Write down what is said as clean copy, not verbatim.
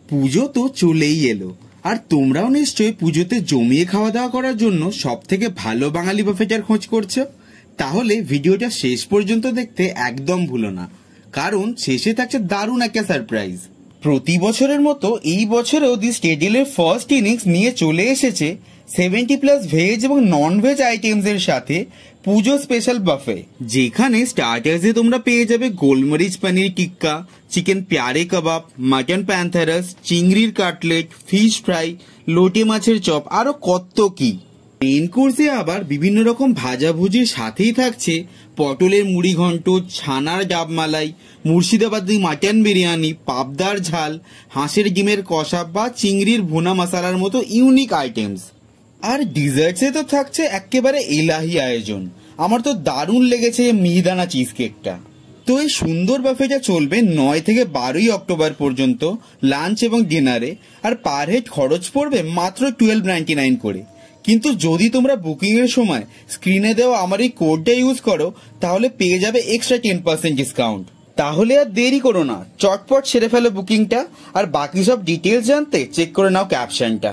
পুজো তো চলেই এলো, আর তোমরাও নিশ্চয়ই পুজোতে জমিয়ে খাওয়া দাওয়া করার জন্য সব থেকে ভালো বাঙালি বাফেটার খোঁজ করছো। তাহলে ভিডিওটা শেষ পর্যন্ত দেখতে একদম ভুলো না, কারণ শেষে থাকছে দারুণ একটা সারপ্রাইজ। প্রতি বছরের মতো এই বছরেও দি স্টেডিলের ফার্স্ট ইনিংস নিয়ে চলে এসেছে 70+ ভেজ এবং নন ভেজ আইটেমস এর সাথে পুজো স্পেশাল বাফে, যেখানে স্টার্টার্সে তোমরা পেয়ে যাবে গোলমরিচ পনির টিক্কা, চিকেন প্যারে কাবাব, মাটন প্যান্থারাস, চিংড়ির কাটলেট, ফিশ ফ্রাই, লোটে মাছের চপ, আরো কত কি। মেইন কোর্সে আবার বিভিন্ন রকম ভাজাভুজির সাথেই থাকছে পটলের মুড়ি ঘন্ট, ছানার ডাব মালাই, মুর্শিদাবাদি মাটন বিরিয়ানি, পাবদার ঝাল, হাঁসের ডিমের কষা বা চিংড়ির ভুনা মশালার মতো ইউনিক আইটেমস। আর ডিজার্টসে তো থাকছে একেবারে এলাহি আয়োজন। আমার তো দারুণ লেগেছে মিহিদানা চিজ কেকটা। তো এই সুন্দর বাফেটা চলবে 9 থেকে 12 অক্টোবর পর্যন্ত লাঞ্চ এবং ডিনারে, আর পার হেড খরচ পড়বে মাত্র 1299 করে। কিন্তু যদি তোমরা বুকিং এর সময় স্ক্রিনে দেওয়া আমার এই কোডটা ইউজ করো, তাহলে পেয়ে যাবে এক্সট্রা 10% ডিসকাউন্ট। তাহলে আর দেরি করো না, চটপট সেরে ফেলো বুকিংটা, আর বাকি সব ডিটেলস জানতে চেক করে নাও ক্যাপশনটা।